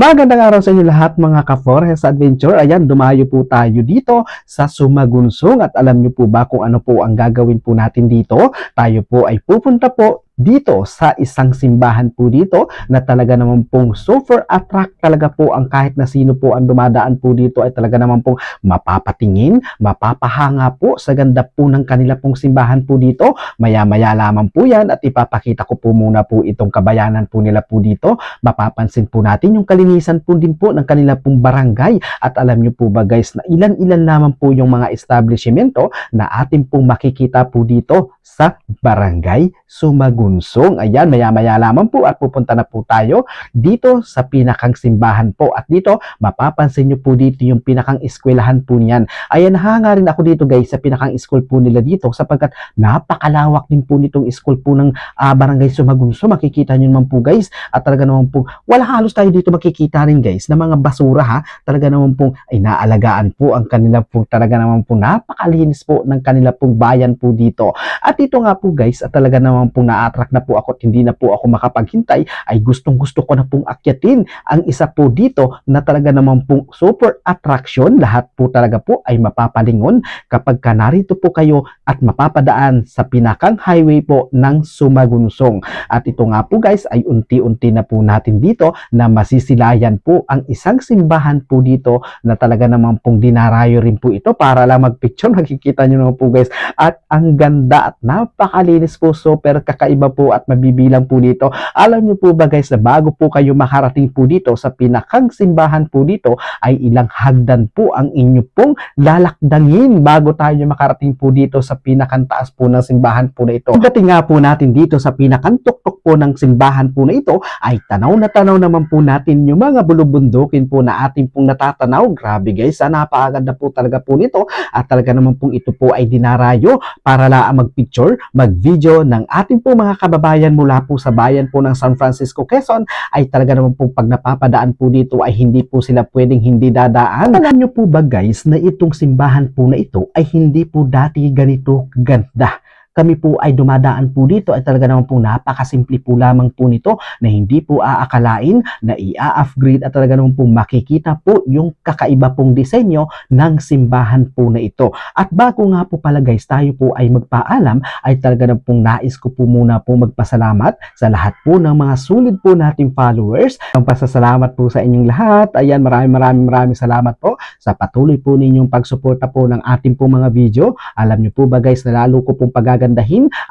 Magandang araw sa inyo lahat mga ka-Forest Adventure. Ayan, dumayo po tayo dito sa Sumagunsong at alam niyo po ba kung ano po ang gagawin po natin dito? Tayo po ay pupunta po dito sa isang simbahan po dito na talaga naman pong super attract talaga po ang kahit na sino po ang dumadaan po dito ay talaga naman pong mapapatingin, mapapahanga po sa ganda po ng kanila pong simbahan po dito. Maya-maya lamang po yan at ipapakita ko po muna po itong kabayanan po nila po dito. Mapapansin po natin yung kalinisan po din po ng kanila pong barangay at alam nyo po ba guys na ilan-ilan lamang po yung mga establishmento na atin pong makikita po dito sa Barangay Sumagunsong. Ayan, maya-maya lamang po at pupunta na po tayo dito sa pinakang simbahan po at dito mapapansin nyo po dito yung pinakang eskwelahan po niyan. Ayan, hanga rin ako dito guys sa pinakang school po nila dito sapagkat napakalawak din po nitong school po ng Barangay Sumagunsong. Makikita nyo naman po guys at talaga naman po wala halos tayo dito makikita rin guys na mga basura ha. Talaga naman po ay naalagaan po ang kanila po talaga naman po napakalinis po ng kanila pong bayan po dito. At dito nga po guys at talaga naman po na-attract na po ako at hindi na po ako makapaghintay ay gustong-gusto ko na pong akyatin ang isa po dito na talaga naman pong super attraction. Lahat po talaga po ay mapapalingon kapag ka narito po kayo at mapapadaan sa pinakang highway po ng Sumagunsong. At ito nga po guys ay unti-unti na po natin dito na masisilayan po ang isang simbahan po dito na talaga naman pong dinarayo rin po ito para lang magpicture. Makikita nyo naman po guys at ang ganda at napakalinis po, super kakaiba po at mabibilang po dito. Alam nyo po ba guys na bago po kayo makarating po dito sa pinakang simbahan po dito ay ilang hagdan po ang inyo pong lalakdangin bago tayo makarating po dito sa pinakang taas po ng simbahan po na ito. Pagdating nga po natin dito sa pinakang tuktok po ng simbahan po na ito ay tanaw na tanaw naman po natin yung mga bulubundukin po na ating pong natatanaw. Grabe guys, napakaganda po talaga po nito at talaga naman pong ito po ay dinarayo para lang mag-picture, mag-video ng ating po mga kababayan mula po sa bayan po ng San Francisco, Quezon ay talaga naman po pag napapadaan po dito ay hindi po sila pwedeng hindi dadaan. Alam nyo po ba guys na itong simbahan po na ito ay hindi po dati ganito ganda. Kami po ay dumadaan po dito ay talaga naman po napakasimple po lamang po nito na hindi po aakalain na i-upgrade at talaga naman po makikita po yung kakaiba pong disenyo ng simbahan po na ito. At bago nga po pala guys tayo po ay magpaalam ay talaga naman pong nais ko po muna po magpasalamat sa lahat po ng mga sulit po nating followers. Ang pasasalamat po sa inyong lahat. Ayan, maraming salamat po sa patuloy po ninyong pagsuporta po ng ating po mga video. Alam nyo po ba guys na lalo ko pong pagagandahin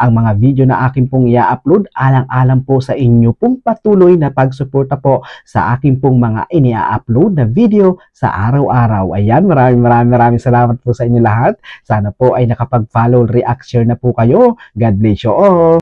ang mga video na akin pong i-upload alang-alang po sa inyo pong patuloy na pagsuporta po sa akin pong mga ini-upload na video sa araw-araw. Ayan, maraming salamat po sa inyo lahat. Sana po ay nakapag-follow, react, share na po kayo. God bless you all.